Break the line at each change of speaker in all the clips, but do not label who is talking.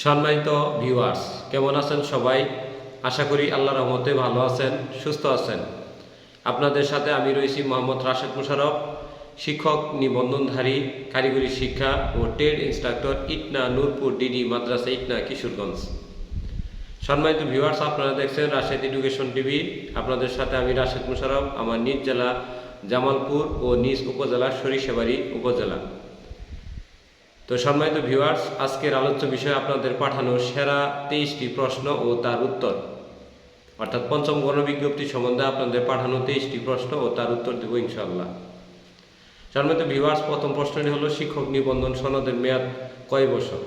সম্মানিত ভিউয়ার্স, কেমন আছেন সবাই? আশা করি আল্লাহর রহমতে ভালো আছেন, সুস্থ আছেন। আপনাদের সাথে আমি রয়েছি মোহাম্মদ রাশেদ মোশাররফ, শিক্ষক নিবন্ধনধারী, কারিগরি শিক্ষা ও trade instructor, Itna Nurpur DD Madrasa, Itna, Kishoreganj. সম্মানিত ভিউয়ার্স, আপনারা দেখছেন রাশেদ এডুকেশন টিভি। আপনাদের সাথে আমি রাশেদ মোশাররফ, আমার নিজ জেলা জামালপুর ও নিজ উপজেলা সরিষাবাড়ি উপজেলা। তো সম্মানিত ভিউয়ার্স, আজকের আলোচ্য বিষয় আপনাদের পাঠানো সেরা 23টি প্রশ্ন ও তার উত্তর, অর্থাৎ পঞ্চম গণবিজ্ঞপ্তি সম্বন্ধে আপনাদের পাঠানো 23টি প্রশ্ন ও তার উত্তর দেব ইনশাআল্লাহ। সম্মানিত ভিউয়ার্স, প্রথম প্রশ্নটি হলো শিক্ষক নিবন্ধন সনদের মেয়াদ কয় বছর?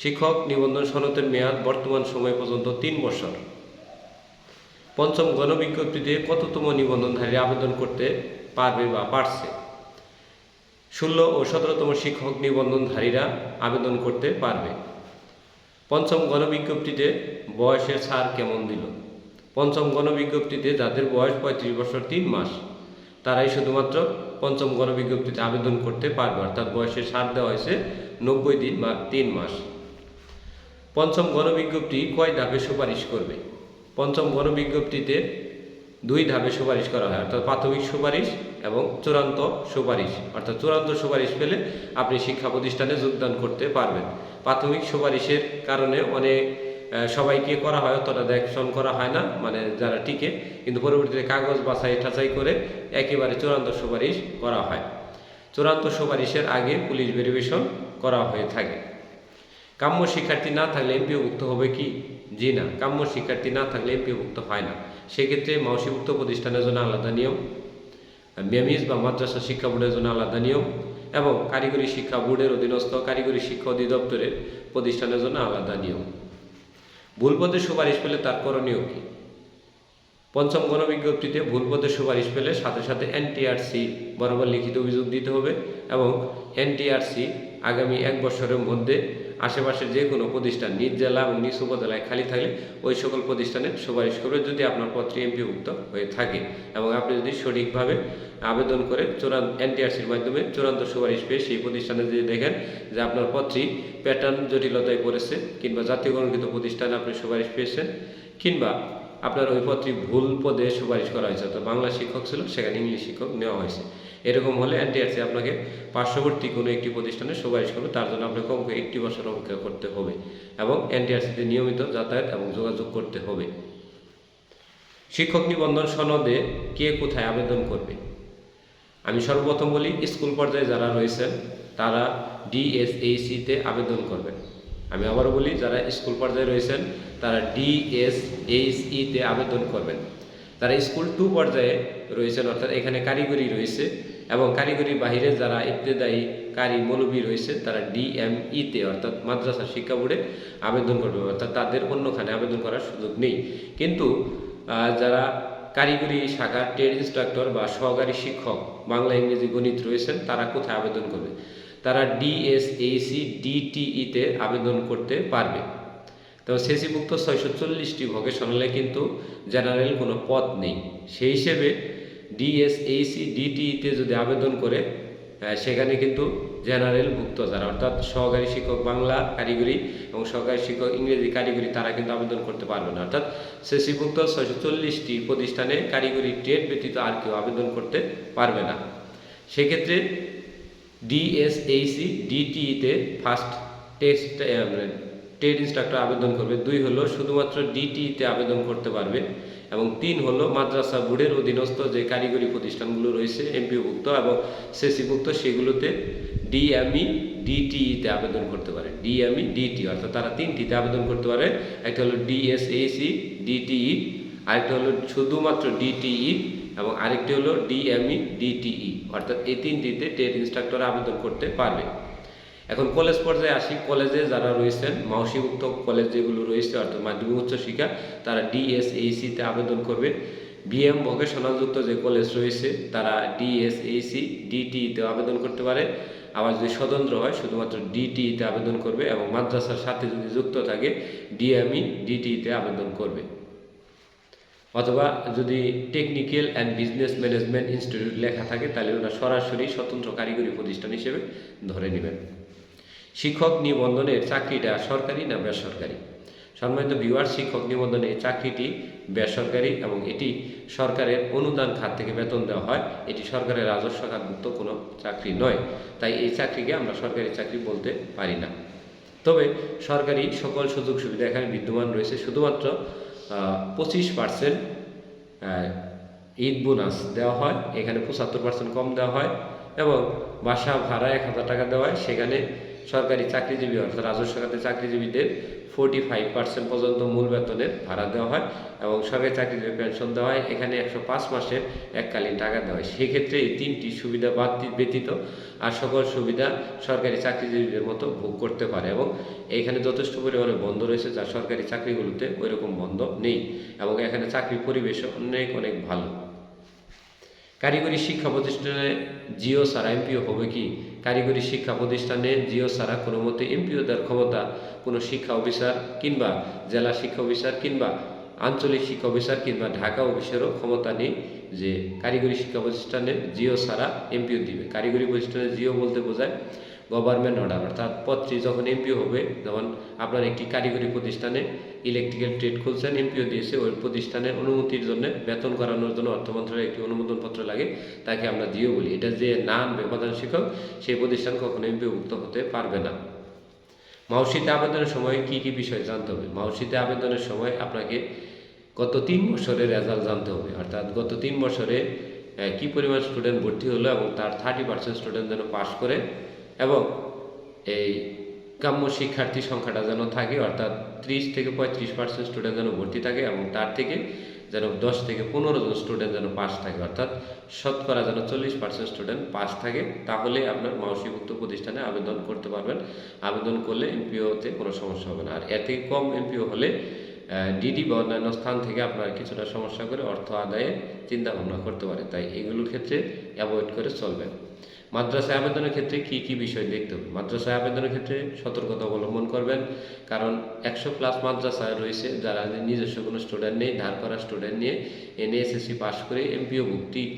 শিক্ষক নিবন্ধন সনদের মেয়াদ বর্তমান সময় পর্যন্ত 3 বছর। পঞ্চম গণবিজ্ঞপ্তিতে কততম নিবন্ধনধারী আবেদন করতে পারবে বা পারছে? 16 ও 17তম শিক্ষক নিবন্ধনধারীরা আবেদন করতে পারবে। পঞ্চম গণবিজ্ঞপ্তিতে বয়সের ছাড় কেমন দিল? পঞ্চম গণবিজ্ঞপ্তিতে যাদের বয়স 35 বছর 3 মাস তারাই শুধুমাত্র পঞ্চম গণবিজ্ঞপ্তিতে আবেদন করতে পারবে, অর্থাৎ বয়সের ছাড় দেওয়া হয়েছে 90 দিন বা 3 মাস। পঞ্চম গণবিজ্ঞপ্তি কয় ধাপে সুপারিশ করবে? পঞ্চম গণবিজ্ঞপ্তিতে 2 ধাপে সুপারিশ করা হয়, অর্থাৎ প্রাথমিক সুপারিশ এবং চূড়ান্ত সুপারিশ। অর্থাৎ চূড়ান্ত সুপারিশ পেলে আপনি শিক্ষা প্রতিষ্ঠানে যোগদান করতে পারবেন। প্রাথমিক সুপারিশের কারণে অনেক সবাইকে করা হয়, অতটা দেখশন করা হয় না, মানে যারা টিকে, কিন্তু পরবর্তীতে কাগজ বাছাই টাছাই করে একেবারে চূড়ান্ত সুপারিশ করা হয়। চূড়ান্ত সুপারিশের আগে পুলিশ ভেরিফিকেশন করা হয়ে থাকে। কাম্য শিক্ষার্থী না থাকলে এমপিওভুক্ত হবে কি? জি না, কাম্য শিক্ষার্থী না থাকলে এমপিওভুক্ত হয় না। সেক্ষেত্রে মাওসিভুক্ত প্রতিষ্ঠানের জন্য আলাদা নিয়ম, মেমিজ বা মাদ্রাসা শিক্ষা বোর্ডের জন্য আলাদা নিয়ম এবং কারিগরি শিক্ষা বোর্ডের অধীনস্থ কারিগরি শিক্ষা অধিদপ্তরের প্রতিষ্ঠানের জন্য আলাদা নিয়ম। ভুল পদে সুপারিশ পেলে তার করণীয় কি? পঞ্চম গণবিজ্ঞপ্তিতে ভুল পদে সুপারিশ পেলে সাথে সাথে এনটিআরসি বরাবর লিখিত অভিযোগ দিতে হবে এবং এনটিআরসি আগামী 1 বছরের মধ্যে আশেপাশের যে কোনো প্রতিষ্ঠান নিজ জেলা এবং নিজ উপজেলায় খালি থাকলে ওই সকল প্রতিষ্ঠানে সুপারিশ করবে, যদি আপনার পত্রে এমপিভুক্ত হয়ে থাকে এবং আপনি যদি সঠিকভাবে আবেদন করে এনটিআরসির মাধ্যমে চূড়ান্ত সুপারিশ পেয়ে সেই প্রতিষ্ঠানে যদি দেখেন যে আপনার পত্রী প্যাটার্ন জটিলতায় পড়েছে কিংবা জাতীয়করণকৃত প্রতিষ্ঠানে আপনি সুপারিশ পেয়েছেন কিংবা আপনার ওই পত্রী ভুল পদে সুপারিশ করা হয়েছে, তো বাংলা শিক্ষক ছিল সেখানে ইংলিশ শিক্ষক নেওয়া হয়েছে, এরকম হলে এনটিআরসি আপনাকে পার্শ্ববর্তী কোনো একটি প্রতিষ্ঠানে সুপারিশ করবে। তার জন্য আপনাকে কমপক্ষে 1 বছর অপেক্ষা করতে হবে এবং এনটিআরসিতে নিয়মিত যাতায়াত এবং যোগাযোগ করতে হবে। শিক্ষক নিবন্ধন সনদে কে কোথায় আবেদন করবে? আমি সর্বপ্রথম বলি, স্কুল পর্যায়ে যারা রয়েছেন তারা ডিএসএইসিতে আবেদন করবেন। আমি আবারও বলি, যারা স্কুল পর্যায়ে রয়েছেন তারা ডিএসএইসিতে আবেদন করবেন। তারা স্কুল 2 পর্যায়ে রয়েছেন, অর্থাৎ এখানে কারিগরি রয়েছে এবং কারিগরির বাহিরে যারা ইবতেদায়ী কারি মৌলবী রয়েছে তারা ডিএমইতে অর্থাৎ মাদ্রাসা শিক্ষা বোর্ডে আবেদন করবে, অর্থাৎ তাদের অন্যখানে আবেদন করার সুযোগ নেই। কিন্তু যারা কারিগরি শাখা ট্রেড ইনস্ট্রাক্টর বা সহকারী শিক্ষক বাংলা ইংরেজি গণিত রয়েছেন তারা কোথায় আবেদন করবে? তারা ডিএসএইসি ডিটিইতে আবেদন করতে পারবে। তবে সেসিভুক্ত 640টি ভোকেশনালে কিন্তু জেনারেল কোনো পদ নেই। সেই হিসেবে ডিএসএইসি ডিটিইতে যদি আবেদন করে সেখানে কিন্তু জেনারেল ভুক্ত যারা, অর্থাৎ সহকারী শিক্ষক বাংলা কারিগরি এবং সহকারী শিক্ষক ইংরেজি কারিগরি, তারা কিন্তু আবেদন করতে পারবে না। অর্থাৎ সেসিভুক্ত 640টি প্রতিষ্ঠানে কারিগরি ট্রেড ব্যতীত আর কেউ আবেদন করতে পারবে না। সেক্ষেত্রে ডিএসএইসি ডিটিইতে ফার্স্ট ট্রেড ইনস্ট্রাক্টর আবেদন করবে। 2 হলো শুধুমাত্র ডিটিইতে আবেদন করতে পারবে এবং 3 হলো মাদ্রাসা বোর্ডের অধীনস্থ যে কারিগরি প্রতিষ্ঠানগুলো রয়েছে এমপিওভুক্ত এবং সেসিভুক্ত সেগুলোতে ডিএমই ডিটিইতে আবেদন করতে পারে। ডিএমই ডিটি অর্থাৎ তারা 3টিতে আবেদন করতে পারে। একটা হলো ডিএসএইসি ডিটিই, আরেকটা হলো শুধুমাত্র ডিটিই এবং আরেকটি হলো ডিএমই ডিটিই, অর্থাৎ এই 3টিতে ট্রেড ইনস্ট্রাক্টর আবেদন করতে পারবে। এখন কলেজ পর্যায়ে আসি। কলেজে যারা রয়েছেন মাওসিভুক্ত কলেজ যেগুলো রয়েছে অর্থাৎ মাধ্যমিক উচ্চ শিক্ষা তারা ডিএসএইসিতে আবেদন করবে। বিএম ভোকেশনালযুক্ত যে কলেজ রয়েছে তারা ডিএসএইসি ডিটিইতে আবেদন করতে পারে। আবার যদি স্বতন্ত্র হয় শুধুমাত্র ডিটিইতে আবেদন করবে এবং মাদ্রাসার সাথে যদি যুক্ত থাকে ডিএমই ডিটিইতে আবেদন করবে। অথবা যদি technical and business management institute লেখা থাকে তাহলে ওরা সরাসরি স্বতন্ত্র কারিগরি প্রতিষ্ঠান হিসেবে ধরে নেবেন। শিক্ষক নিবন্ধনের চাকরিটা সরকারি না বেসরকারি? সম্মানিত ভিউয়ার, শিক্ষক নিবন্ধনের এই চাকরিটি বেসরকারি এবং এটি সরকারের অনুদান খাত থেকে বেতন দেওয়া হয়। এটি সরকারের রাজস্ব খাতভুক্ত কোনো চাকরি নয়, তাই এই চাকরিকে আমরা সরকারি চাকরি বলতে পারি না। তবে সরকারি সকল সুযোগ সুবিধা এখানে বিদ্যমান রয়েছে। শুধুমাত্র 25% ঈদ বোনাস দেওয়া হয়, এখানে 75% কম দেওয়া হয় এবং বাসা ভাড়া 1000 টাকা দেওয়া হয়। সেখানে সরকারি চাকরিজীবী অর্থাৎ রাজস্ব খাতে চাকরিজীবীদের 45% পর্যন্ত মূল বেতনের ভাড়া দেওয়া হয় এবং সরকারি চাকরিজীবী পেনশন দেওয়া হয়। এখানে 105 মাসের এককালীন টাকা দেওয়া হয়। সেক্ষেত্রে এই 3টি সুবিধা ব্যতীত আর সকল সুবিধা সরকারি চাকরিজীবীদের মতো ভোগ করতে পারে এবং এইখানে যথেষ্ট পরিমাণে বন্ধ রয়েছে, যা সরকারি চাকরিগুলোতে ওই রকম বন্ধ নেই এবং এখানে চাকরির পরিবেশ অনেক ভালো। কারিগরি শিক্ষা প্রতিষ্ঠানে জিও ছাড়া এমপিও হবে কি? কারিগরি শিক্ষা প্রতিষ্ঠানে জিও ছাড়া কোনো মতে এমপিও দেওয়ার ক্ষমতা কোনো শিক্ষা অফিসার কিংবা জেলা শিক্ষা অফিসার কিংবা আঞ্চলিক শিক্ষা অফিসার কিংবা ঢাকা অফিসেরও ক্ষমতা নেই যে কারিগরি শিক্ষা প্রতিষ্ঠানে জিও ছাড়া এমপিও দিবে। কারিগরি প্রতিষ্ঠানে জিও বলতে বোঝায় গভর্নমেন্ট অর্ডার, অর্থাৎ পত্রী যখন এমপিও হবে, যেমন আপনার একটি কারিগরি প্রতিষ্ঠানে ইলেকট্রিক্যাল ট্রেড খুলছেন, এমপিও দিয়েছে, ওই প্রতিষ্ঠানের অনুমতির জন্য বেতন করানোর জন্য অর্থ মন্ত্রণালয়ের একটি অনুমোদনপত্র লাগে, তাকে আমরা জিও বলি। এটা যে না আনবে প্রধান শিক্ষক, সেই প্রতিষ্ঠান কখনো এমপিওভুক্ত হতে পারবে না। মাউসিতে আবেদনের সময় কি কি বিষয় জানতে হবে? মাউসিতে আবেদনের সময় আপনাকে গত 3 বছরের রেজাল্ট জানতে হবে, অর্থাৎ গত 3 বছরে কি পরিমাণ স্টুডেন্ট ভর্তি হলো এবং তার 30% স্টুডেন্ট যেন পাস করে এবং এই কাম্য শিক্ষার্থী সংখ্যাটা যেন থাকে, অর্থাৎ 30 থেকে 35% স্টুডেন্ট যেন ভর্তি থাকে এবং তার থেকে যেন 10 থেকে 15 জন স্টুডেন্ট যেন পাস থাকে, অর্থাৎ শতকরা যেন 40% স্টুডেন্ট পাস থাকে। তাহলে আপনার মাউসিভুক্ত প্রতিষ্ঠানে আবেদন করতে পারবেন। আবেদন করলে এমপিওতে কোনো সমস্যা হবে না। আর এর থেকে কম এমপিও হলে ডিডি বা অন্যান্য স্থান থেকে আপনার কিছুটা সমস্যা করে অর্থ আদায়ে চিন্তা ভাবনা করতে পারে, তাই এগুলোর ক্ষেত্রে অ্যাভয়েড করে চলবেন। মাদ্রাসায় আবেদনের ক্ষেত্রে কি কি বিষয় দেখতে হবে? মাদ্রাসায় আবেদনের ক্ষেত্রে সতর্কতা অবলম্বন করবেন, কারণ 100+ মাদ্রাসায় রয়েছে যারা নিজস্ব কোনো স্টুডেন্ট নেই, ধার করা স্টুডেন্ট নিয়ে এনএএসএসসি পাস করে এমপিও ভুক্তির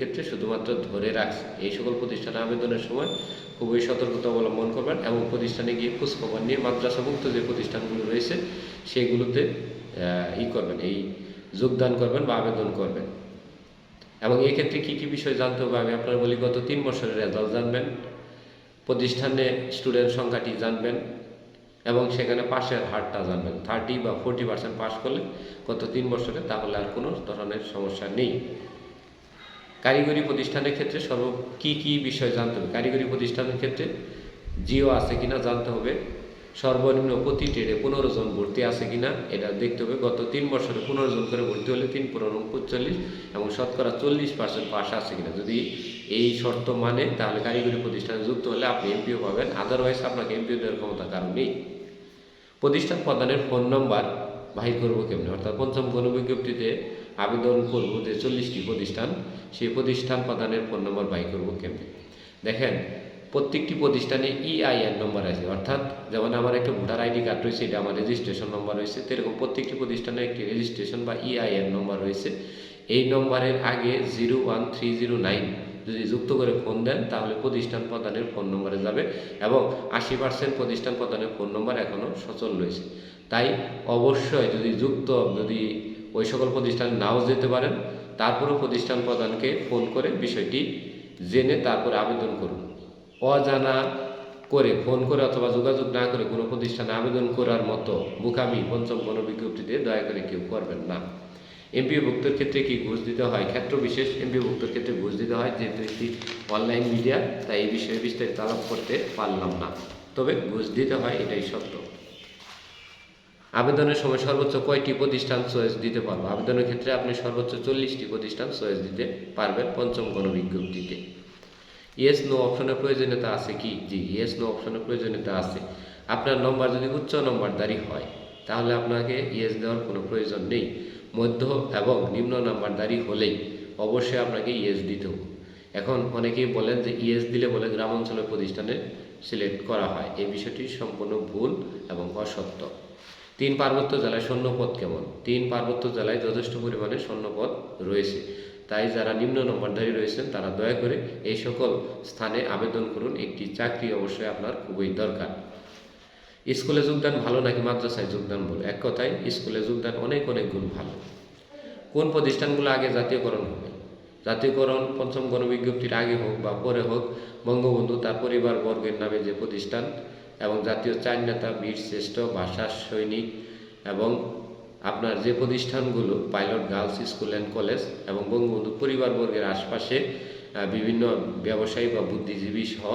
ক্ষেত্রে শুধুমাত্র ধরে রাখছে। এই সকল প্রতিষ্ঠানে আবেদনের সময় খুবই সতর্কতা অবলম্বন করবেন এবং প্রতিষ্ঠানে গিয়ে খোঁজখবর নিয়ে মাদ্রাসাভুক্ত যে প্রতিষ্ঠানগুলো রয়েছে সেগুলোতে যোগদান করবেন বা আবেদন করবেন। এবং এক্ষেত্রে কী কী বিষয় জানতে হবে আমি আপনার বলি। গত 3 বছরের রেজাল্ট জানবেন, প্রতিষ্ঠানে স্টুডেন্ট সংখ্যাটি জানবেন এবং সেখানে পাশের হারটা জানবেন। 30 বা 40% পাস করলে গত 3 বছরে, তাহলে আর কোনো ধরনের সমস্যা নেই। কারিগরি প্রতিষ্ঠানের ক্ষেত্রে কি কি বিষয় জানতে হবে? কারিগরি প্রতিষ্ঠানের ক্ষেত্রে জিও আছে কিনা জানতে হবে। সর্বনিম্ন প্রতি ট্রেডে 15 জন ভর্তি আছে কিনা এটা দেখতে হবে। গত 3 বছরে 15 জন করে ভর্তি হলে 3 × 45 এবং শতকরা 40% পাস আছে কিনা। যদি এই শর্ত মানে, তাহলে কারিগরি প্রতিষ্ঠানে যুক্ত হলে আপনি এমপিও পাবেন, আদারওয়াইজ আপনাকে এমপিও দেওয়ার ক্ষমতা কারণ নেই। প্রতিষ্ঠান প্রদানের ফোন নম্বর বাহির করবো কেমনি? অর্থাৎ পঞ্চম গণবিজ্ঞপ্তিতে আবেদন করব যে 40টি প্রতিষ্ঠান, সেই প্রতিষ্ঠান প্রদানের ফোন নম্বর বাহির করবো কেমনি? দেখেন, প্রত্যেকটি প্রতিষ্ঠানে EIN নম্বর আছে, অর্থাৎ যেমন আমার একটা ভোটার আইডি কার্ড রয়েছে, এটা আমার রেজিস্ট্রেশন নম্বর রয়েছে, এরকম প্রত্যেকটি প্রতিষ্ঠানে একটি রেজিস্ট্রেশন বা EIN নম্বর রয়েছে। এই নম্বরের আগে 01309 যদি যুক্ত করে ফোন দেন, তাহলে প্রতিষ্ঠান প্রদানের ফোন নম্বরে যাবে এবং 80% প্রতিষ্ঠান প্রদানের ফোন নম্বর এখনও সচল রয়েছে। তাই অবশ্যই যদি ওই সকল প্রতিষ্ঠানে নাও যেতে পারেন, তারপরেও প্রতিষ্ঠান প্রদানকে ফোন করে বিষয়টি জেনে তারপরে আবেদন করুন। অজানা করে ফোন করে অথবা যোগাযোগ না করে কোনো প্রতিষ্ঠানে আবেদন করার মতো বোকামি পঞ্চম গণবিজ্ঞপ্তিতে দয়া করে কেউ করবেন না। এমপিওভুক্তের ক্ষেত্রে কি ঘুষ দিতে হয়? ক্ষেত্র বিশেষ এমপিওভুক্তের ক্ষেত্রে ঘুষ দিতে হয়, যেহেতু একটি অনলাইন মিডিয়া, তাই এই বিষয়ে বিস্তারিত আলাপ করতে পারলাম না, তবে ঘুষ দিতে হয়, এটাই সত্য। আবেদনের সময় সর্বোচ্চ কয়টি প্রতিষ্ঠান চয়েস দিতে পারবো? আবেদনের ক্ষেত্রে আপনি সর্বোচ্চ 40টি প্রতিষ্ঠান চয়েস দিতে পারবেন পঞ্চম গণবিজ্ঞপ্তিতে। ইয়েস নো অপশনের প্রয়োজনীয়তা আছে কি? জি, ইয়েস নো অপশনের প্রয়োজনীয়তা আছে। আপনার নম্বর যদি উচ্চ নম্বরদারি হয়, তাহলে আপনাকে ইয়েস দেওয়ার কোনো প্রয়োজন নেই। মধ্য এবং নিম্ন নাম্বারদারি হলেই অবশ্যই আপনাকে ইয়েস দিতে হবে। এখন অনেকেই বলেন যে ইয়েস দিলে বলে গ্রাম অঞ্চলের প্রতিষ্ঠানে সিলেক্ট করা হয়, এই বিষয়টি সম্পূর্ণ ভুল এবং অসত্য। 3 পার্বত্য জেলায় শূন্যপদ কেমন? 3 পার্বত্য জেলায় যথেষ্ট পরিমাণে শূন্যপদ রয়েছে। তাই যারা নিম্ন নম্বরধারী রয়েছেন তারা দয়া করে এই সকল স্থানে আবেদন করুন। একটি চাকরি অবশ্যই আপনার খুবই দরকার। স্কুলে যোগদান ভালো নাকি মাদ্রাসায় যোগদান ভালো? এক কথায় স্কুলে যোগদান অনেক অনেক গুণ ভালো। কোন প্রতিষ্ঠানগুলো আগে জাতীয়করণ হবে? জাতীয়করণ পঞ্চম গণবিজ্ঞপ্তির আগে হোক বা পরে হোক, বঙ্গবন্ধু তার পরিবারবর্গের নামে যে প্রতিষ্ঠান এবং জাতীয় চার নেতা, বীর শ্রেষ্ঠ, ভাষা সৈনিক এবং আপনার যে প্রতিষ্ঠানগুলো pilot girls school and college এবং বঙ্গবন্ধু পরিবারবর্গের আশপাশে বিভিন্ন ব্যবসায়ী বা বুদ্ধিজীবী সহ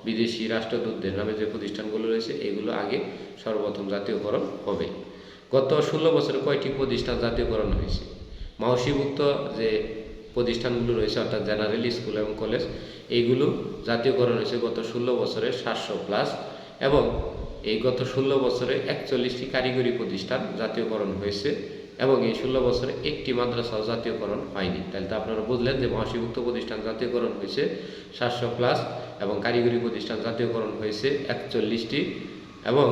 বিদেশি রাষ্ট্রদূতদের নামে যে প্রতিষ্ঠানগুলো রয়েছে এগুলো আগে সর্বপ্রথম জাতীয়করণ হবে। গত 16 বছরে কয়টি প্রতিষ্ঠান জাতীয়করণ হয়েছে? মাওসীভুক্ত যে প্রতিষ্ঠানগুলো রয়েছে অর্থাৎ জেনারেল স্কুল এবং কলেজ, এইগুলো জাতীয়করণ হয়েছে গত 16 বছরে 700+, এবং এই গত 16 বছরে 41টি কারিগরি প্রতিষ্ঠান জাতীয়করণ হয়েছে এবং এই 16 বছরে একটি মাদ্রাসাও জাতীয়করণ হয়নি। তাহলে তো আপনারা বুঝলেন যে মাওসীভুক্ত প্রতিষ্ঠান জাতীয়করণ হয়েছে 700+ এবং কারিগরি প্রতিষ্ঠান জাতীয়করণ হয়েছে 41টি এবং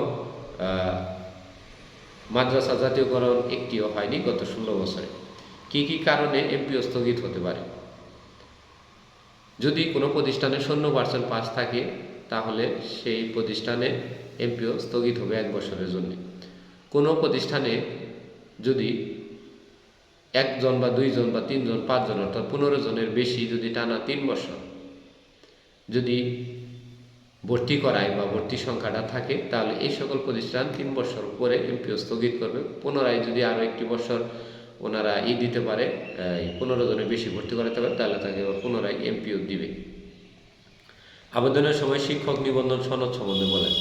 মাদ্রাসা জাতীয়করণ একটিও হয়নি গত 16 বছরে। কি কি কারণে এমপিও স্থগিত হতে পারে? যদি কোনো প্রতিষ্ঠানে 0% পাস থাকে তাহলে সেই প্রতিষ্ঠানে এমপিও স্থগিত হবে 1 বছরের জন্য। কোনো প্রতিষ্ঠানে যদি 1 জন বা 2 জন বা 3 জন 5 জন অর্থাৎ 15 জনের বেশি যদি টানা 3 বছর যদি ভর্তি করায় বা ভর্তি সংখ্যাটা থাকে তাহলে এই সকল প্রতিষ্ঠান 3 বছর পরে এমপিও স্থগিত করবে। পুনরায় যদি আরও 1 বছর ওনারা দিতে পারে, 15 জনের বেশি ভর্তি করাতে পারে, তাহলে তাকে পুনরায় এমপিও দিবে। আবেদনের সময় শিক্ষক নিবন্ধন সনদ সম্বন্ধে বলেন।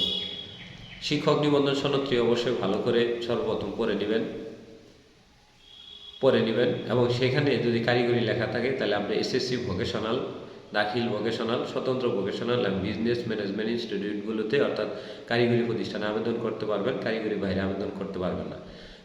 শিক্ষক নিবন্ধন সনদটি অবশ্যই ভালো করে সর্বপ্রথম পড়ে নেবেন এবং সেখানে যদি কারিগরি লেখা থাকে তাহলে আপনি এসএসসি ভোকেশনাল, দাখিল ভোকেশনাল, স্বতন্ত্র ভোকেশনাল এবং বিজনেস ম্যানেজমেন্ট ইনস্টিটিউটগুলোতে অর্থাৎ কারিগরি প্রতিষ্ঠানে আবেদন করতে পারবেন, কারিগরি বাইরে আবেদন করতে পারবেন না।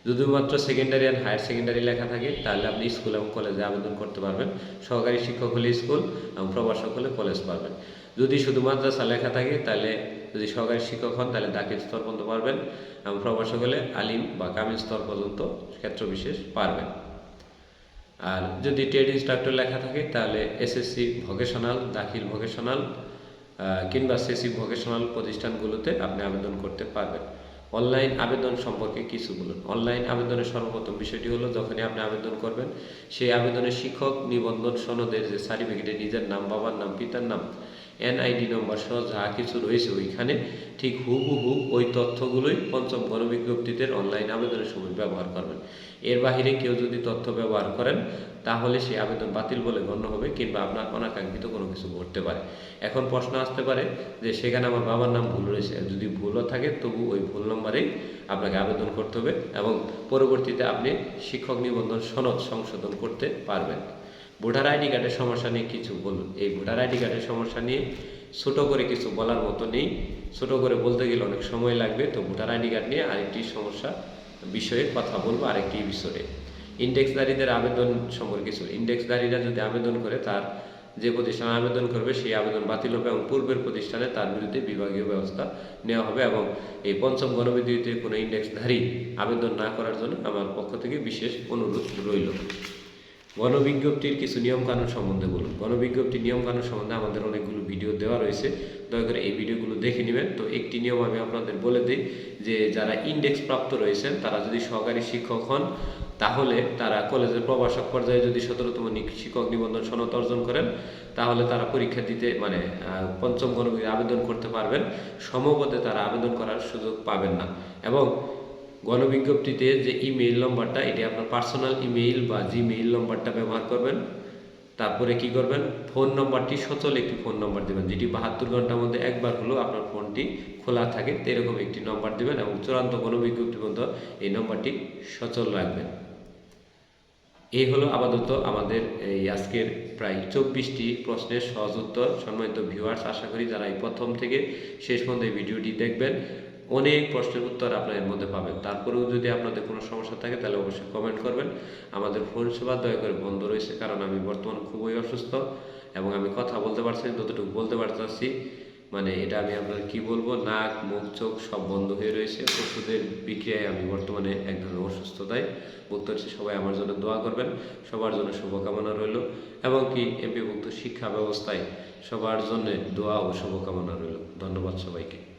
যদি মাত্র সেকেন্ডারি অ্যান্ড হায়ার সেকেন্ডারি লেখা থাকে তাহলে আপনি স্কুল এবং কলেজে আবেদন করতে পারবেন। সহকারী শিক্ষক হলে স্কুল এবং প্রভাষক হলে কলেজ পারবেন। যদি শুধু মাদ্রাসা লেখা থাকে তাহলে যদি সহকারী শিক্ষক হন তাহলে দাখিল স্তর পর্যন্ত পারবেন এবং প্রভাষক হলে আলিম বা কামিল স্তর পর্যন্ত ক্ষেত্রবিশেষ পারবেন। আর যদি ট্রেড ইনস্ট্রাক্টর লেখা থাকে তাহলে এসএসসি ভোকেশনাল, দাখিল ভোকেশনাল কিংবা সিএসসি ভোকেশনাল প্রতিষ্ঠানগুলোতে আপনি আবেদন করতে পারবেন। অনলাইন আবেদন সম্পর্কে কিছু বলুন। অনলাইন আবেদনের সর্বপ্রথম বিষয়টি হলো যখনই আপনি আবেদন করবেন সেই আবেদনের শিক্ষক নিবন্ধন সনদের যে সার্টিফিকেটে নিজের নাম, বাবার নাম, পিতার নাম, এনআইডি নম্বর সহ যা কিছু রয়েছে ওইখানে ঠিক হুবহু ওই তথ্যগুলোই পঞ্চম গণবিজ্ঞপ্তিতে অনলাইন আবেদনের সময় ব্যবহার করবেন। এর বাহিরে কেউ যদি তথ্য ব্যবহার করেন তাহলে সেই আবেদন বাতিল বলে গণ্য হবে কিংবা আপনার অনাকাঙ্ক্ষিত কোনো কিছু ঘটতে পারে। এখন প্রশ্ন আসতে পারে যে সেখানে আমার বাবার নাম ভুল রয়েছে, যদি ভুলও থাকে তবু ওই ভুল নম্বরেই আপনাকে আবেদন করতে হবে এবং পরবর্তীতে আপনি শিক্ষক নিবন্ধন সনদ সংশোধন করতে পারবেন। ভোটার আইডি কার্ডের সমস্যা নিয়ে কিছু বলুন। এই ভোটার আইডি কার্ডের সমস্যা নিয়ে ছোট করে কিছু বলার মতো নেই, ছোট করে বলতে গেলে অনেক সময় লাগবে। তো ভোটার আইডি কার্ড নিয়ে আরেকটি সমস্যা বিষয়ে কথা বলবো আরেকটি এপিসোডে। ইন্ডেক্সধারীদের আবেদন সম্পর্কে কিছু। ইন্ডেক্সধারীরা যদি আবেদন করে তার যে প্রতিষ্ঠানে আবেদন করবে সেই আবেদন বাতিল হবে এবং পূর্বের প্রতিষ্ঠানে তার বিরুদ্ধে বিভাগীয় ব্যবস্থা নেওয়া হবে এবং এই পঞ্চম গণবিজ্ঞপ্তিতে কোনো ইন্ডেক্সধারী আবেদন না করার জন্য আমার পক্ষ থেকে বিশেষ অনুরোধ রইল। গণবিজ্ঞপ্তির কিছু নিয়মকানুন সম্বন্ধে বলুন। গণবিজ্ঞপ্তির নিয়মকানুন সম্বন্ধে আমাদের অনেকগুলো ভিডিও দেওয়া রয়েছে, দয়া করে এই ভিডিওগুলো দেখে নেবেন। তো একটি নিয়ম আমি আপনাদের বলে দিই যে যারা ইন্ডেক্স প্রাপ্ত রয়েছেন তারা যদি সহকারী শিক্ষক হন তাহলে তারা কলেজের প্রভাষক পর্যায়ে যদি 17তম শিক্ষক নিবন্ধন সনদ অর্জন করেন তাহলে তারা পরীক্ষা দিতে পঞ্চম গণবিজ্ঞপ্তিতে আবেদন করতে পারবেন। সমপদে তারা আবেদন করার সুযোগ পাবেন না এবং গণবিজ্ঞপ্তিতে যে ইমেইল নম্বরটা এটি আপনার পার্সোনাল ইমেইল বা জিমেইল নম্বরটা ব্যবহার করবেন। তারপরে কি করবেন, ফোন নম্বরটি সচল একটি ফোন নম্বর দেবেন যেটি 72 ঘন্টার মধ্যে একবার হলেও আপনার ফোনটি খোলা থাকে, এরকম একটি নম্বর দেবেন এবং চূড়ান্ত গণবিজ্ঞপ্তি পর্যন্ত এই নম্বরটি সচল রাখবেন। এই হলো আপাতত আমাদের এই আজকের প্রায় 24টি প্রশ্নের সহজ উত্তর। সম্মানিত ভিউয়ার্স, আশা করি যারা এই প্রথম থেকে শেষ পর্যন্ত এই ভিডিওটি দেখবেন অনেক প্রশ্নের উত্তর আপনার এর মধ্যে পাবেন। তারপরেও যদি আপনাদের কোনো সমস্যা থাকে তাহলে অবশ্যই কমেন্ট করবেন। আমাদের ফোন সেবা দয়া করে বন্ধ রয়েছে কারণ আমি বর্তমানে খুবই অসুস্থ এবং আমি কথা বলতে পারছি না, যতটুকু বলতে পারছি মানে এটা আমি আপনার কি বলবো, নাক মুখ চোখ সব বন্ধ হয়ে রয়েছে। ওষুধের বিক্রিয়ায় আমি বর্তমানে এক ধরনের অসুস্থতায় ভুগতে হচ্ছে। সবাই আমার জন্য দোয়া করবেন, সবার জন্য শুভকামনা রইল, এবং কি এমপিভুক্ত শিক্ষা ব্যবস্থায় সবার জন্য দোয়া ও শুভকামনা রইল। ধন্যবাদ সবাইকে।